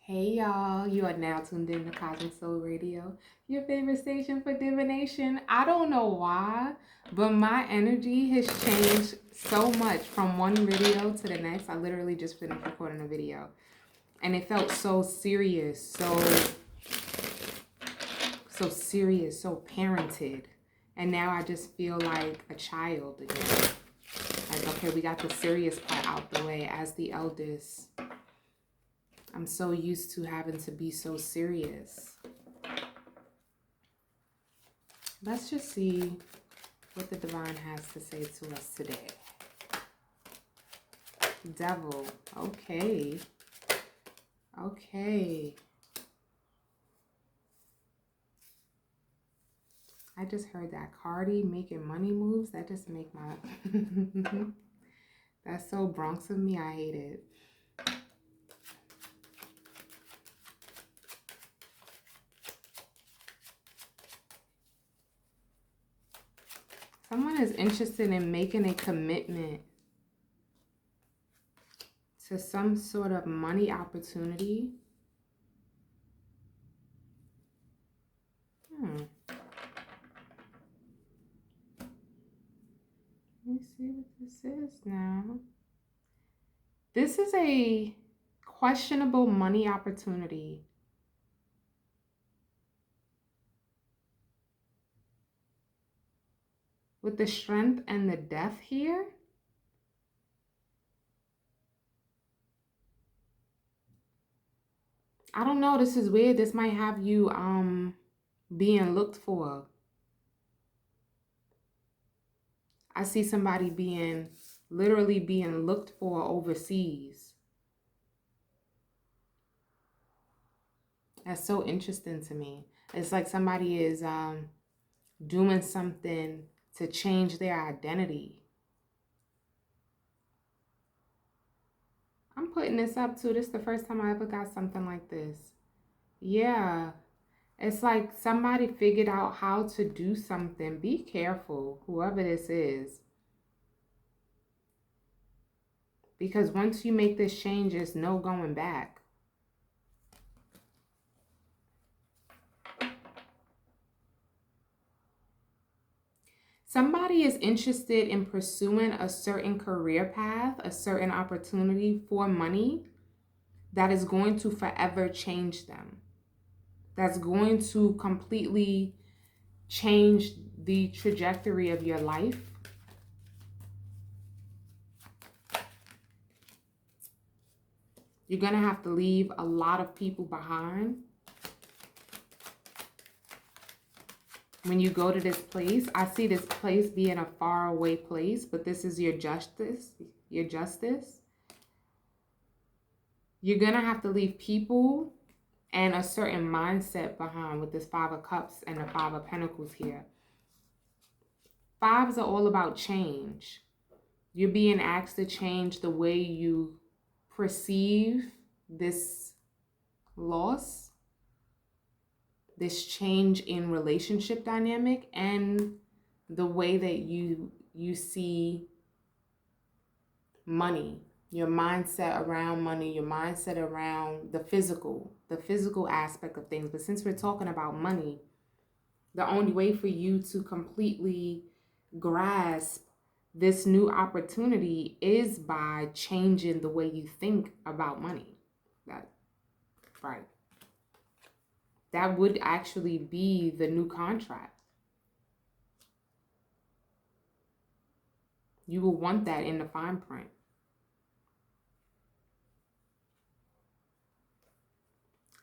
Hey y'all, you are now tuned in to Cosmic Soul Radio, your favorite station for divination. I don't know why, but my energy has changed so much from one video to the next. I literally just finished recording a video and it felt so serious, so serious, so parented. And now I just feel like a child again. Like, okay, we got the serious part out the way as the eldest. I'm so used to having to be so serious. Let's just see what the divine has to say to us today. Devil. Okay. Okay. I just heard that Cardi making money moves. That just make my... That's so Bronx of me. I hate it. Someone is interested in making a commitment to some sort of money opportunity. Let me see what this is now. This is a questionable money opportunity. With the strength and the death here. I don't know. This is weird. This might have you being looked for. I see somebody literally being looked for overseas. That's so interesting to me. It's like somebody is doing something to change their identity. I'm putting this up too. This is the first time I ever got something like this. Yeah. It's like somebody figured out how to do something. Be careful, whoever this is. Because once you make this change, there's no going back. Somebody is interested in pursuing a certain career path, a certain opportunity for money that is going to forever change them. That's going to completely change the trajectory of your life. You're going to have to leave a lot of people behind. When you go to this place, I see this place being a faraway place, but this is your justice. Your justice. You're going to have to leave people and a certain mindset behind with this Five of Cups and the Five of Pentacles here. Fives are all about change. You're being asked to change the way you perceive this loss, this change in relationship dynamic, and the way that you see money, your mindset around money, your mindset around the physical aspect of things. But since we're talking about money, the only way for you to completely grasp this new opportunity is by changing the way you think about money. That's right. That would actually be the new contract. You will want that in the fine print.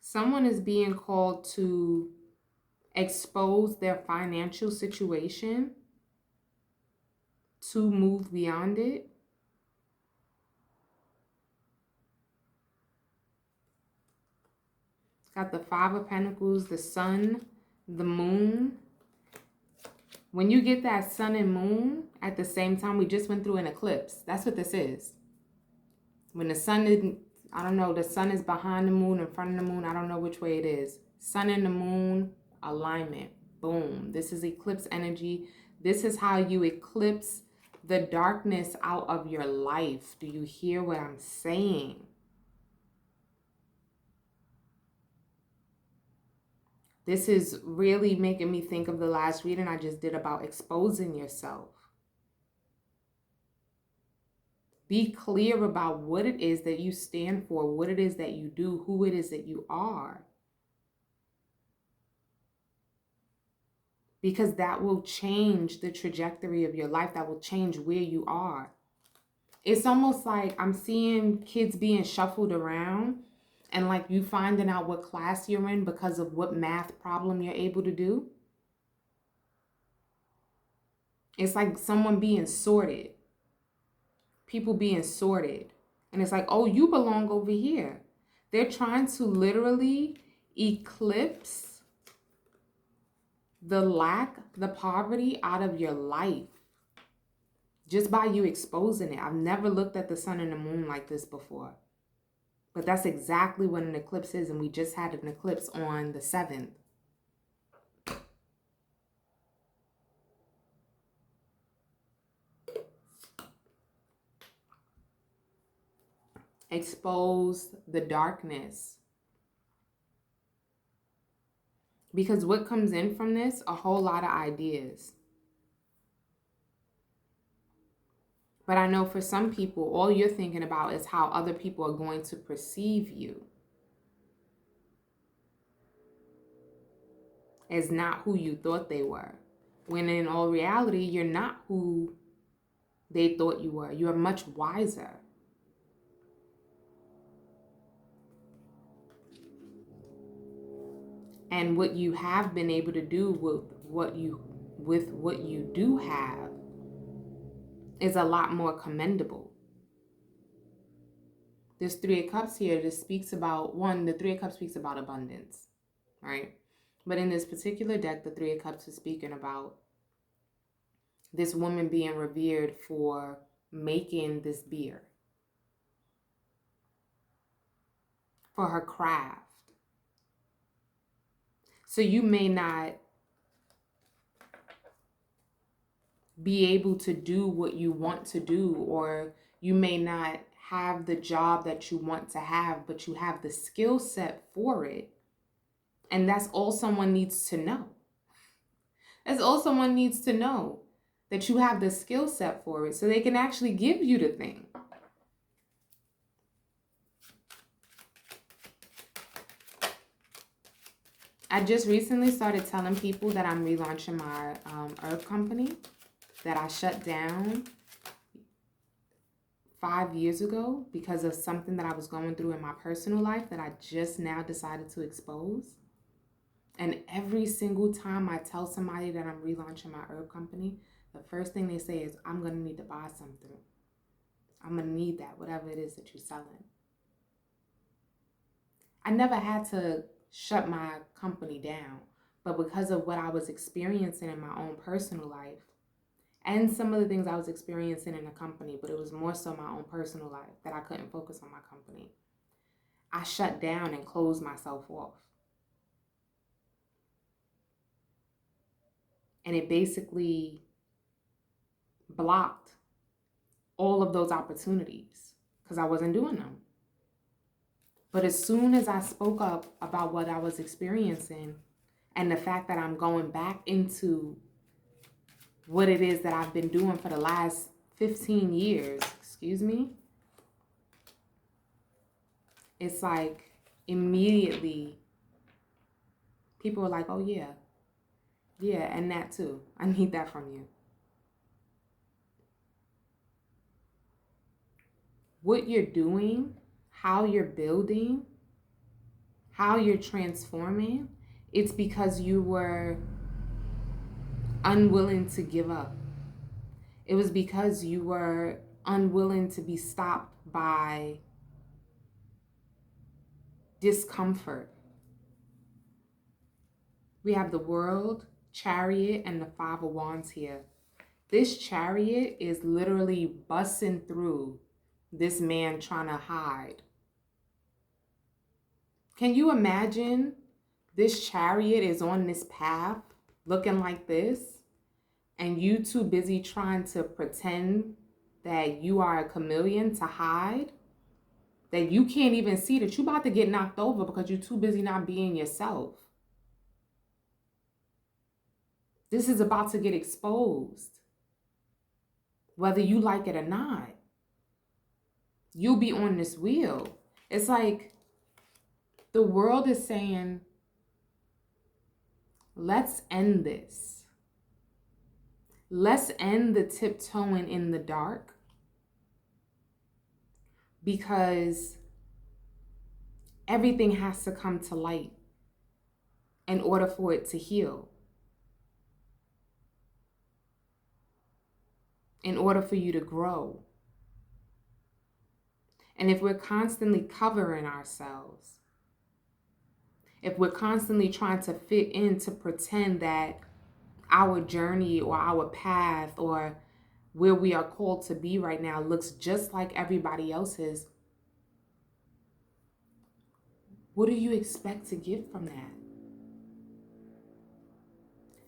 Someone is being called to expose their financial situation, to move beyond it. Got the Five of Pentacles, the Sun, the Moon. When you get that Sun and Moon at the same time, we just went through an eclipse. That's what this is. When the Sun is, I don't know, the Sun is behind the Moon, in front of the Moon. I don't know which way it is. Sun and the Moon, alignment. Boom. This is eclipse energy. This is how you eclipse the darkness out of your life. Do you hear what I'm saying? This is really making me think of the last reading I just did about exposing yourself. Be clear about what it is that you stand for, what it is that you do, who it is that you are. Because that will change the trajectory of your life. That will change where you are. It's almost like I'm seeing kids being shuffled around and like you finding out what class you're in because of what math problem you're able to do. It's like someone being sorted. People being sorted. And it's like, oh, you belong over here. They're trying to literally eclipse the lack, the poverty out of your life just by you exposing it. I've never looked at the sun and the moon like this before. But that's exactly what an eclipse is. And we just had an eclipse on the 7th. Expose the darkness. Because what comes in from this, a whole lot of ideas. But I know for some people, all you're thinking about is how other people are going to perceive you. As not who you thought they were. When in all reality, you're not who they thought you were. You are much wiser. And what you have been able to do with what you do have is a lot more commendable. This 3 of Cups here just speaks about, the 3 of Cups speaks about abundance, right? But in this particular deck, the 3 of Cups is speaking about this woman being revered for making this beer, for her craft. So you may not be able to do what you want to do, or you may not have the job that you want to have, but you have the skill set for it. And that's all someone needs to know. That's all someone needs to know, that you have the skill set for it so they can actually give you the thing. I just recently started telling people that I'm relaunching my herb company that I shut down 5 years ago because of something that I was going through in my personal life that I just now decided to expose. And every single time I tell somebody that I'm relaunching my herb company, the first thing they say is, I'm going to need to buy something. I'm going to need that, whatever it is that you're selling. I never had to shut my company down, but because of what I was experiencing in my own personal life and some of the things I was experiencing in the company, but it was more so my own personal life that I couldn't focus on my company, I shut down and closed myself off. And it basically blocked all of those opportunities because I wasn't doing them. But as soon as I spoke up about what I was experiencing and the fact that I'm going back into what it is that I've been doing for the last 15 years, it's like immediately people are like, oh yeah, and that too. I need that from you. What you're doing, how you're building, how you're transforming, it's because you were unwilling to give up. It was because you were unwilling to be stopped by discomfort. We have the World, Chariot, and the 5 of Wands here. This Chariot is literally busting through this man trying to hide. Can you imagine this Chariot is on this path looking like this, and you too busy trying to pretend that you are a chameleon to hide? That you can't even see that you're about to get knocked over because you're too busy not being yourself. This is about to get exposed. Whether you like it or not, you'll be on this wheel. It's like the world is saying, let's end this. Let's end the tiptoeing in the dark, because everything has to come to light in order for it to heal. In order for you to grow. And if we're constantly covering ourselves, if we're constantly trying to fit in to pretend that our journey or our path or where we are called to be right now looks just like everybody else's, what do you expect to get from that?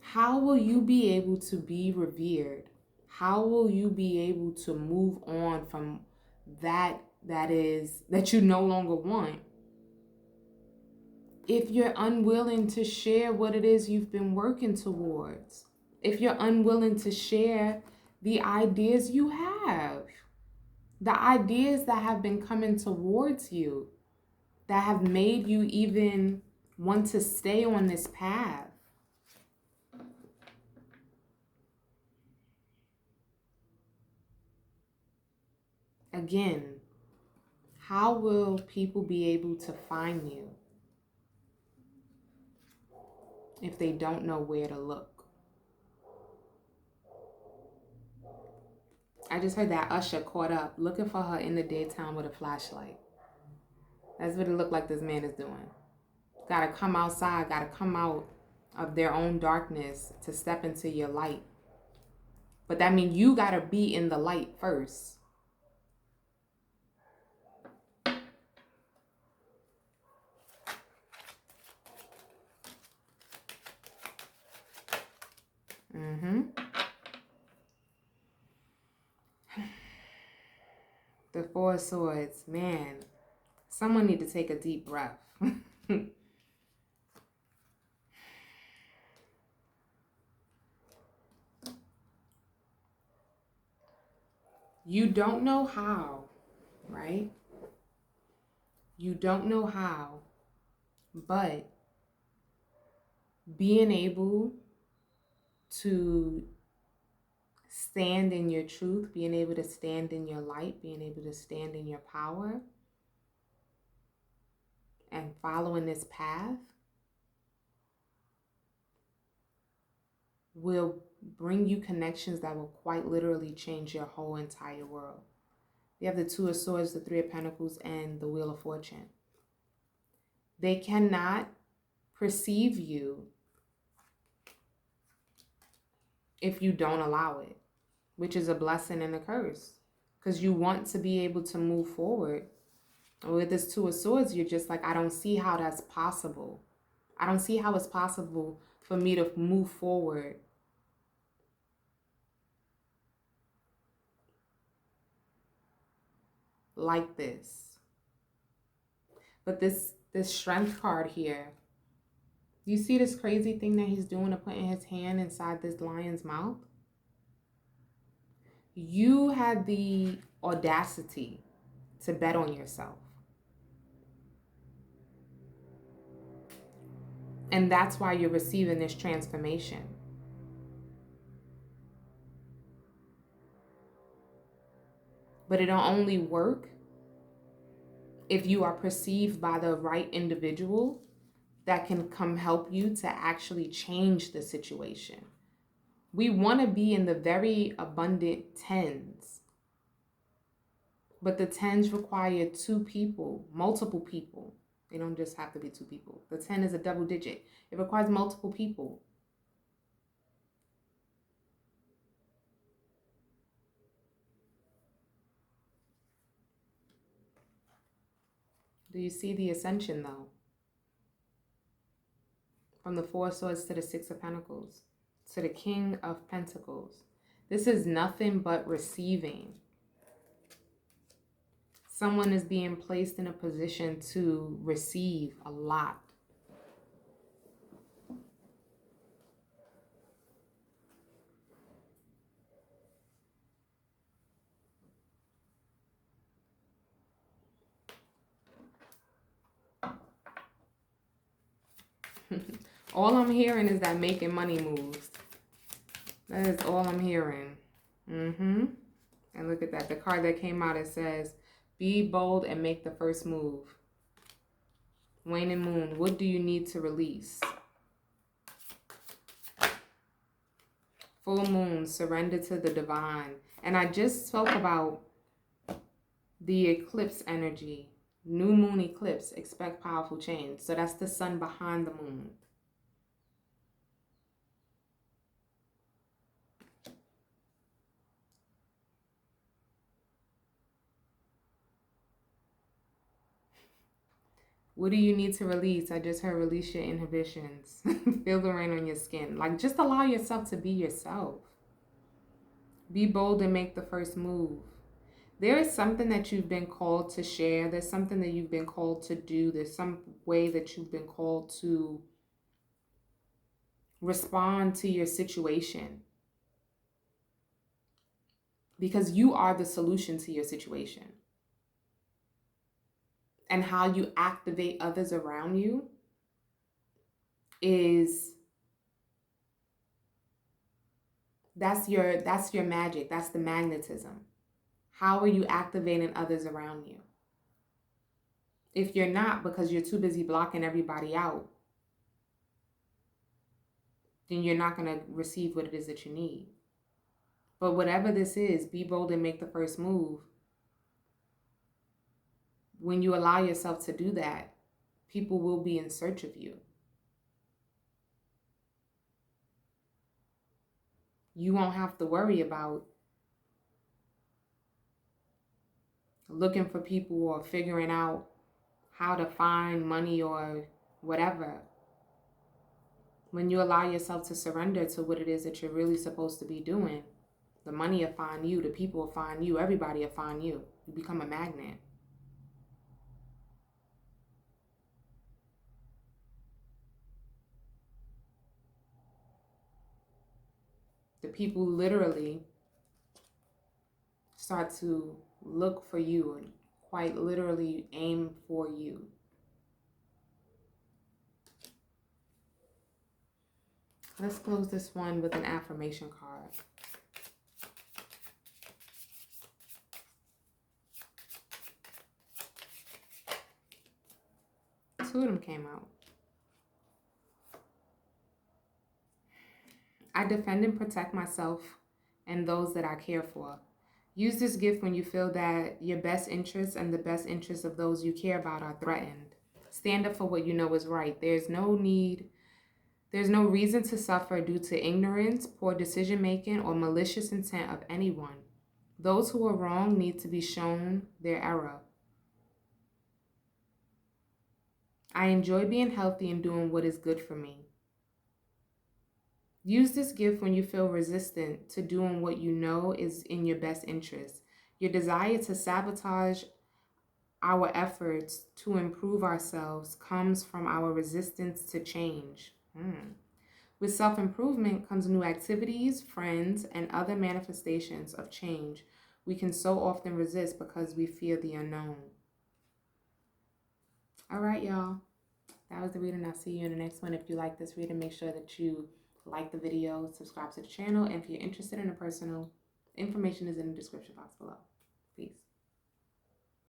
How will you be able to be revered? How will you be able to move on from that you no longer want, if you're unwilling to share what it is you've been working towards? If you're unwilling to share the ideas you have, the ideas that have been coming towards you, that have made you even want to stay on this path. Again, how will people be able to find you if they don't know where to look? I just heard that Usher caught up looking for her in the daytime with a flashlight. That's what it looked like this man is doing. Gotta come outside, gotta come out of their own darkness to step into your light. But that means you gotta be in the light first. The Four of Swords, man. Someone need to take a deep breath. You don't know how, right? You don't know how, but being able to stand in your truth, being able to stand in your light, being able to stand in your power, and following this path will bring you connections that will quite literally change your whole entire world. You have the Two of Swords, the Three of Pentacles, and the Wheel of Fortune. They cannot perceive you if you don't allow it, which is a blessing and a curse, because you want to be able to move forward. And with this Two of Swords, you're just like, I don't see how that's possible. I don't see how it's possible for me to move forward like this. But this Strength card here, you see this crazy thing that he's doing of putting his hand inside this lion's mouth? You had the audacity to bet on yourself. And that's why you're receiving this transformation. But it'll only work if you are perceived by the right individual that can come help you to actually change the situation. We want to be in the very abundant tens. But the tens require two people, multiple people. They don't just have to be two people. The 10 is a double digit. It requires multiple people. Do you see the ascension though? From the Four of Swords to the Six of Pentacles, to the King of Pentacles. This is nothing but receiving. Someone is being placed in a position to receive a lot. All I'm hearing is that making money moves. That is all I'm hearing. And look at that. The card that came out, it says, be bold and make the first move. Waning moon, what do you need to release? Full moon, surrender to the divine. And I just spoke about the eclipse energy. New moon eclipse, expect powerful change. So that's the sun behind the moon. What do you need to release? I just heard release your inhibitions. Feel the rain on your skin. Like, just allow yourself to be yourself. Be bold and make the first move. There is something that you've been called to share. There's something that you've been called to do. There's some way that you've been called to respond to your situation. Because you are the solution to your situation. And how you activate others around you is, that's your magic. That's the magnetism. How are you activating others around you? If you're not, because you're too busy blocking everybody out, then you're not going to receive what it is that you need. But whatever this is, be bold and make the first move. When you allow yourself to do that, people will be in search of you. You won't have to worry about looking for people or figuring out how to find money or whatever. When you allow yourself to surrender to what it is that you're really supposed to be doing, the money will find you, the people will find you, everybody will find you. You become a magnet. The people literally start to look for you and quite literally aim for you. Let's close this one with an affirmation card. Two of them came out. I defend and protect myself and those that I care for. Use this gift when you feel that your best interests and the best interests of those you care about are threatened. Stand up for what you know is right. There's no reason to suffer due to ignorance, poor decision making, or malicious intent of anyone. Those who are wrong need to be shown their error. I enjoy being healthy and doing what is good for me. Use this gift when you feel resistant to doing what you know is in your best interest. Your desire to sabotage our efforts to improve ourselves comes from our resistance to change. With self-improvement comes new activities, friends, and other manifestations of change we can so often resist because we fear the unknown. All right, y'all. That was the reading. I'll see you in the next one. If you like this reading, make sure that you like the video, subscribe to the channel, and if you're interested in a personal, information is in the description box below. Peace.